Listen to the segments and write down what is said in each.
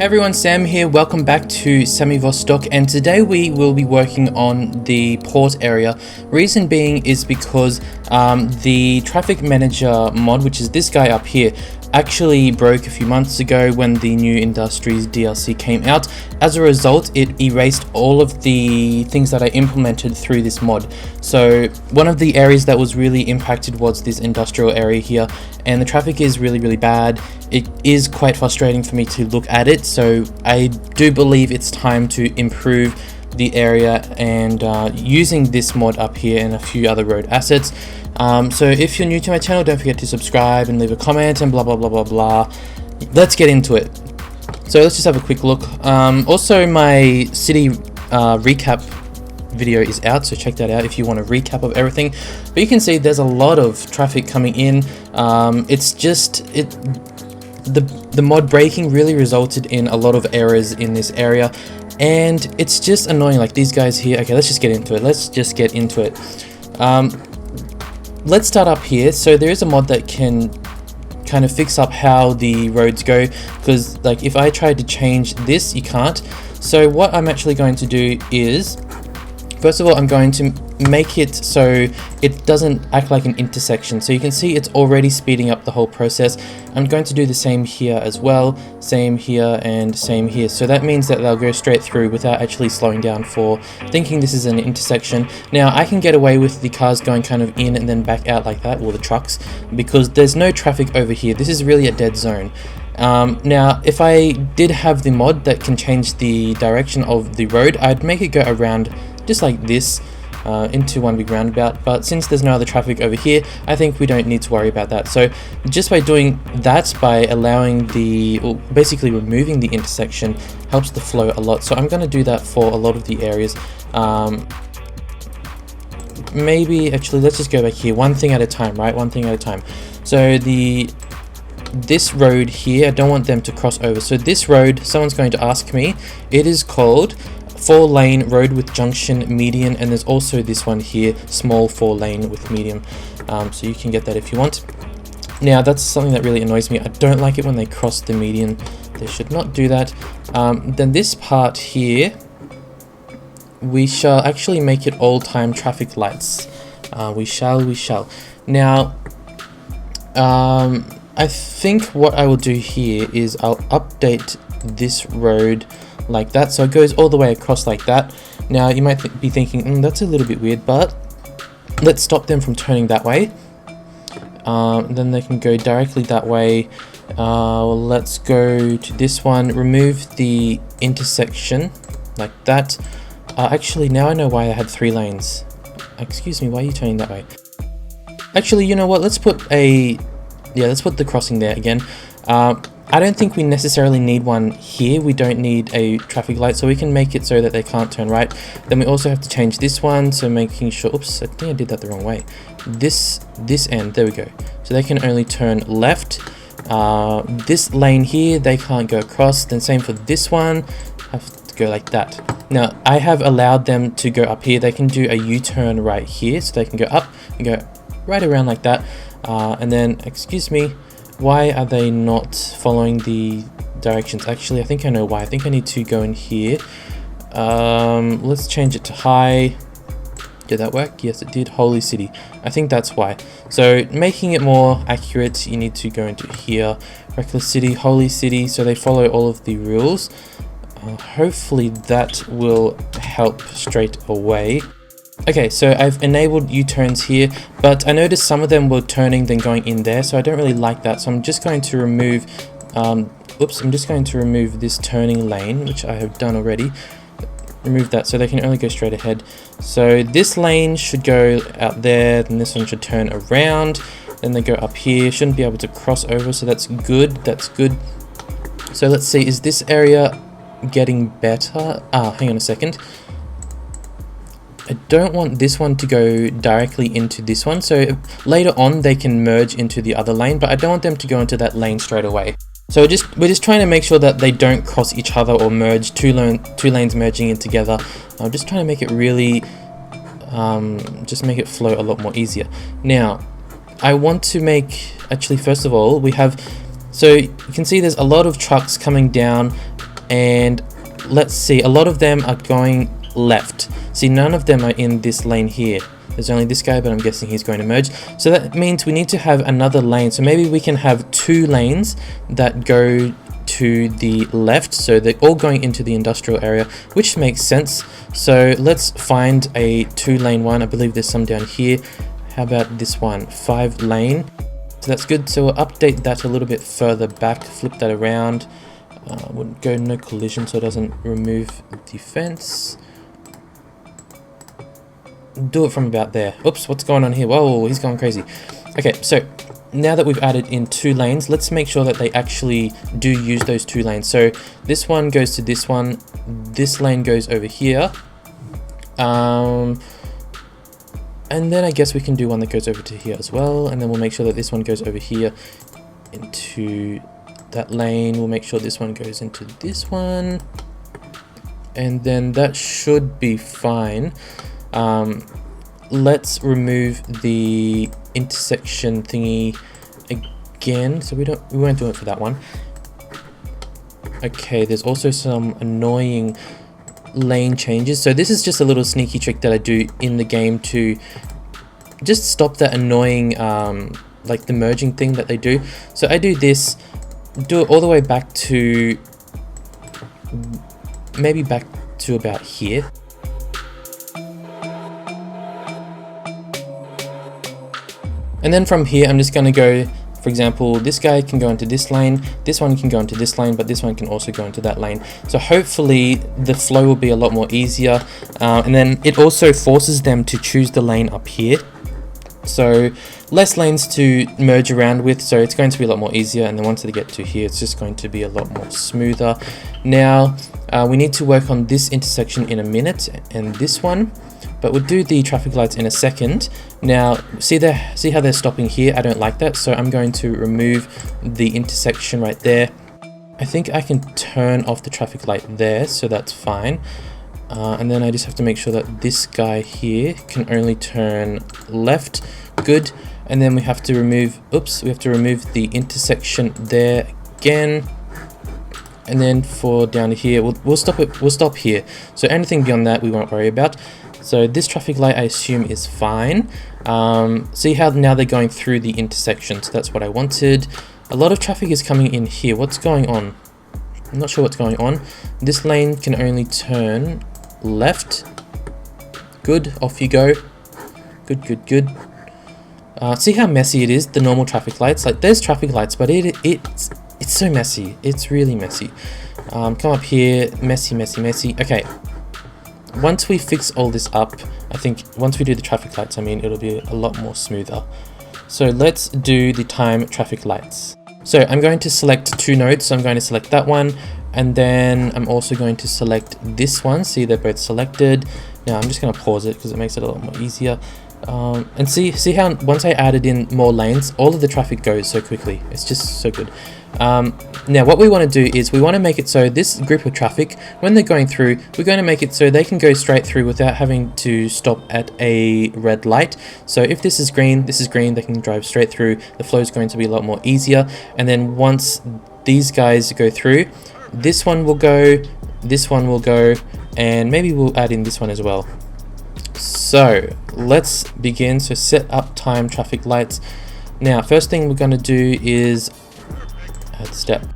Hey everyone, Sam here. Welcome back to Sammy Vostok, and today we will be working on the port area. Reason being is because the traffic manager mod, which is this guy up here, actually broke a few months ago when the new Industries DLC came out. As a result, it erased all of the things that I implemented through this mod. So one of the areas that was really impacted was this industrial area here, and the traffic is really bad. It is quite frustrating for me to look at it, so I do believe it's time to improve the area and using this mod up here and a few other road assets. So if you're new to my channel, don't forget to subscribe and leave a comment and blah blah. Let's get into it. So let's just have a quick look. Also, my city recap video is out, so check that out if you want a recap of everything. But you can see there's a lot of traffic coming in. It's just the mod breaking really resulted in a lot of errors in this area, and it's just annoying. Like these guys here. Okay, let's just get into it. Let's start up here. So there is a mod that can kind of fix up how the roads go, because like if I tried to change this, you can't. So what I'm actually going to do is, first of all, I'm going to make it so it doesn't act like an intersection. So you can see it's already speeding up the whole process. I'm going to do the same here as well, same here and same here. So that means that they'll go straight through without actually slowing down for thinking this is an intersection. Now I can get away with the cars going kind of in and then back out like that, or the trucks, because there's no traffic over here. This is really a dead zone. Now if I did have the mod that can change the direction of the road, I'd make it go around just like this, into one big roundabout, but since there's no other traffic over here, I think we don't need to worry about that. So just by doing that, by allowing or basically removing the intersection, helps the flow a lot. So I'm going to do that for a lot of the areas. Maybe actually let's just go back here, one thing at a time, right? One thing at a time. So this road here, I don't want them to cross over. So this road, someone's going to ask me, it is called 4-lane road with junction median, and there's also this one here, small 4-lane with medium. So you can get that if you want. Now that's something that really annoys me. I don't like it when they cross the median. They should not do that. Then this part here, we shall actually make it all-time traffic lights. We shall. Now I think what I will do here is I'll update this road like that, so it goes all the way across like that. Now you might be thinking, that's a little bit weird, but let's stop them from turning that way. Then they can go directly that way. Let's go to this one, remove the intersection like that. Actually, now I know why I had 3 lanes. Excuse me, why are you turning that way? Actually, you know what, let's put the crossing there again. I don't think we necessarily need one here. We don't need a traffic light, so we can make it so that they can't turn right. Then we also have to change this one, so making sure, oops, I think I did that the wrong way. This end, there we go. So they can only turn left. This lane here, they can't go across. Then same for this one, have to go like that. Now I have allowed them to go up here. They can do a U-turn right here, so they can go up and go right around like that. And then, excuse me, why are they not following the directions? Actually, I think I know why. I think I need to go in here. Let's change it to high. Did that work? Yes, it did. Holy City. I think that's why. So making it more accurate, you need to go into here. Reckless City, Holy City, so they follow all of the rules. Hopefully that will help straight away. Okay, so I've enabled U-turns here, but I noticed some of them were turning then going in there, so I don't really like that. So I'm just going to remove, I'm just going to remove this turning lane, which I have done already. Remove that so they can only go straight ahead. So this lane should go out there, then this one should turn around, then they go up here, shouldn't be able to cross over, so that's good, So let's see, is this area getting better? Hang on a second. I don't want this one to go directly into this one, so later on they can merge into the other lane, but I don't want them to go into that lane straight away. So we're just trying to make sure that they don't cross each other or merge, two lanes merging in together. I'm just trying to make it really, just make it flow a lot more easier. Now, I want to make, actually first of all, we have, so you can see there's a lot of trucks coming down and let's see, a lot of them are going left. See, none of them are in this lane here. There's only this guy, but I'm guessing he's going to merge. So that means we need to have another lane. So maybe we can have 2 lanes that go to the left. So they're all going into the industrial area, which makes sense. So let's find a 2-lane one. I believe there's some down here. How about this one? 5-lane. So that's good. So we'll update that a little bit further back, flip that around. We'll go no collision so it doesn't remove defense. Do it from about there. Oops, what's going on here? Whoa, he's going crazy. Okay, so now that we've added in 2 lanes, let's make sure that they actually do use those 2 lanes. So this one goes to this one, this lane goes over here. And then I guess we can do one that goes over to here as well. And then we'll make sure that this one goes over here into that lane. We'll make sure this one goes into this one. And then that should be fine. Let's remove the intersection thingy again, so we won't do it for that one. Okay, there's also some annoying lane changes. So this is just a little sneaky trick that I do in the game to just stop that annoying like the merging thing that they do. So I do this, do it all the way back to maybe back to about here. And then from here, I'm just going to go, for example, this guy can go into this lane, this one can go into this lane, but this one can also go into that lane. So hopefully the flow will be a lot more easier. And then it also forces them to choose the lane up here. So less lanes to merge around with, so it's going to be a lot more easier. And then once they get to here, it's just going to be a lot more smoother. Now, we need to work on this intersection in a minute and this one. But we'll do the traffic lights in a second. Now, see how they're stopping here? I don't like that, so I'm going to remove the intersection right there. I think I can turn off the traffic light there, so that's fine. And then I just have to make sure that this guy here can only turn left. Good. And then we have to remove, oops, we have to remove the intersection there again. And then for down here, we'll stop here. So anything beyond that, we won't worry about. So this traffic light, I assume, is fine. See how now they're going through the intersection. So that's what I wanted. A lot of traffic is coming in here. What's going on? I'm not sure what's going on. This lane can only turn left. Good, off you go. Good, good, good. See how messy it is, the normal traffic lights? Like, there's traffic lights, but it's so messy. It's really messy. Come up here, messy, messy, messy. Okay. Once we fix all this up, I think once we do the traffic lights, I mean, it'll be a lot more smoother. So let's do the time traffic lights. So I'm going to select 2 nodes. So I'm going to select that one, and then I'm also going to select this one. See, they're both selected. Now I'm just going to pause it because it makes it a lot more easier. And see how once I added in more lanes, all of the traffic goes so quickly. It's just so good. Now what we want to do is we want to make it so this group of traffic, when they're going through, we're going to make it so they can go straight through without having to stop at a red light. So if this is green, they can drive straight through. The flow is going to be a lot more easier. And then once these guys go through, this one will go, and maybe we'll add in this one as well. So let's begin. So set up time traffic lights. Now first thing we're going to do is add step.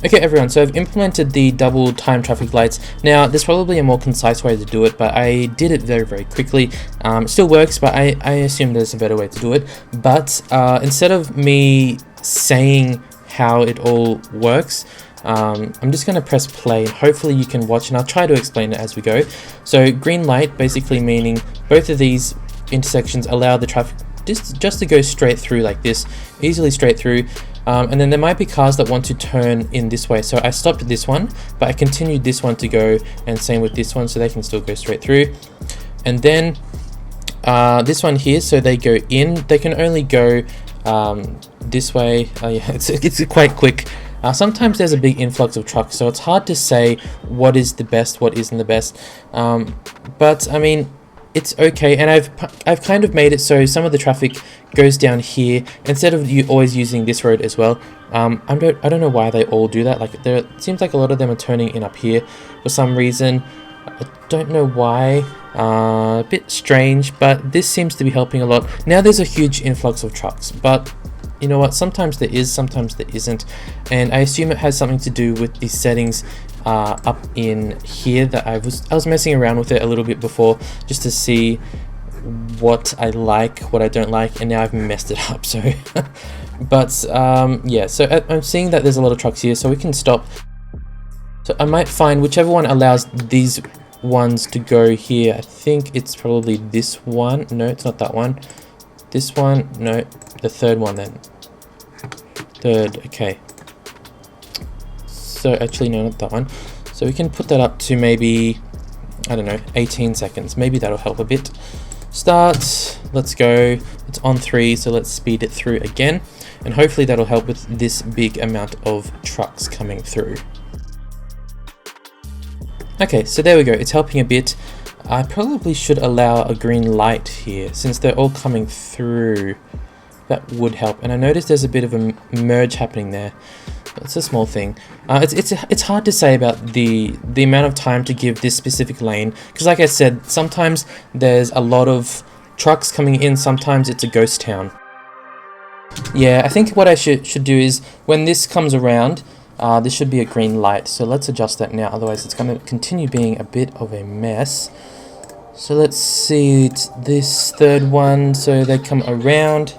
Okay everyone, so I've implemented the double time traffic lights. Now there's probably a more concise way to do it, but I did it very, very quickly. It still works, but I assume there's a better way to do it. But instead of me saying how it all works, I'm just going to press play, and hopefully you can watch, and I'll try to explain it as we go. So green light basically meaning both of these intersections allow the traffic just to go straight through like this, easily straight through. And then there might be cars that want to turn in this way. So I stopped this one, but I continued this one to go, and same with this one, so they can still go straight through. And then this one here, so they go in, they can only go this way. Yeah, it's quite quick. Sometimes there's a big influx of trucks, so it's hard to say what is the best, what isn't the best. But I mean, it's okay, and I've kind of made it so some of the traffic goes down here instead of you always using this road as well. I don't know why they all do that. Like it seems like a lot of them are turning in up here for some reason. I don't know why. A bit strange, but this seems to be helping a lot. Now there's a huge influx of trucks, but you know what? Sometimes there is, sometimes there isn't, and I assume it has something to do with the settings up in here that I was messing around with it a little bit before just to see what I like, what I don't like, and now I've messed it up. So, but yeah. So I'm seeing that there's a lot of trucks here, so we can stop. So I might find whichever one allows these ones to go here. I think it's probably this one. No, it's not that one. This one. No, the third one then. Third. Okay. So actually, no, not that one. So we can put that up to maybe, I don't know, 18 seconds. Maybe that'll help a bit. Start. Let's go. It's on 3, so let's speed it through again. And hopefully that'll help with this big amount of trucks coming through. Okay, so there we go. It's helping a bit. I probably should allow a green light here since they're all coming through. That would help. And I noticed there's a bit of a merge happening there. It's a small thing. It's hard to say about the amount of time to give this specific lane, because like I said, sometimes there's a lot of trucks coming in, sometimes it's a ghost town. Yeah, I think what I should do is when this comes around, this should be a green light. So let's adjust that now, otherwise it's going to continue being a bit of a mess. So let's see, it's this third one, so they come around.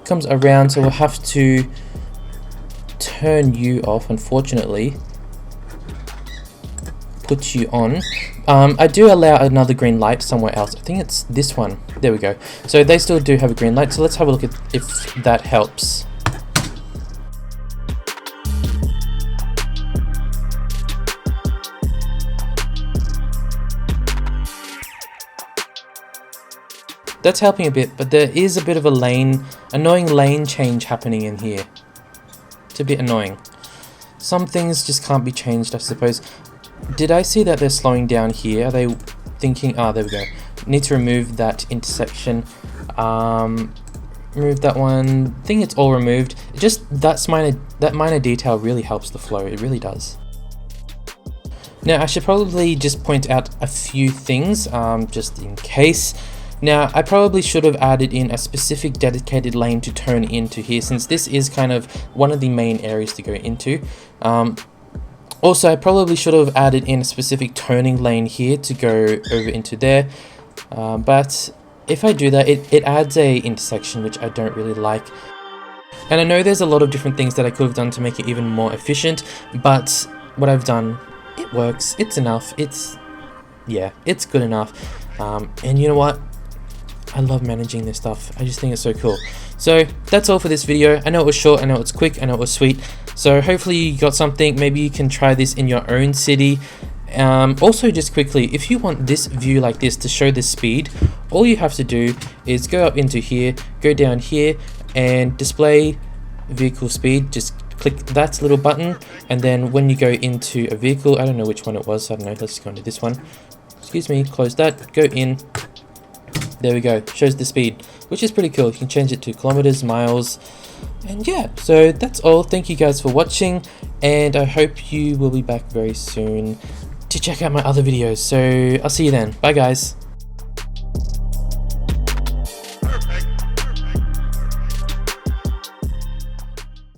Comes around, so we'll have to turn you off, unfortunately. Put you on. I do allow another green light somewhere else. I think it's this one. There we go. So they still do have a green light, so let's have a look at if that helps. That's helping a bit, but there is a bit of a annoying lane change happening in here. It's a bit annoying. Some things just can't be changed, I suppose. Did I see that they're slowing down here? Are they thinking, there we go. Need to remove that intersection. Remove that one. I think it's all removed. That minor detail really helps the flow. It really does. Now, I should probably just point out a few things, just in case. Now, I probably should have added in a specific dedicated lane to turn into here, since this is kind of one of the main areas to go into. Also, I probably should have added in a specific turning lane here to go over into there. But if I do that, it adds a intersection, which I don't really like. And I know there's a lot of different things that I could have done to make it even more efficient, but what I've done, it works, it's enough, it's good enough. And you know what? I love managing this stuff. I just think it's so cool. So that's all for this video. I know it was short, I know it's quick, I know it was sweet. So hopefully you got something. Maybe you can try this in your own city. Also, just quickly, if you want this view like this to show the speed, all you have to do is go up into here, go down here, and display vehicle speed. Just click that little button, and then when you go into a vehicle, I don't know which one it was, so I don't know, let's just go into this one. Excuse me, close that, go in. There we go, shows the speed, which is pretty cool. You can change it to kilometers, miles, and yeah, so that's all. Thank you guys for watching, and I hope you will be back very soon to check out my other videos. So I'll see you then. Bye guys.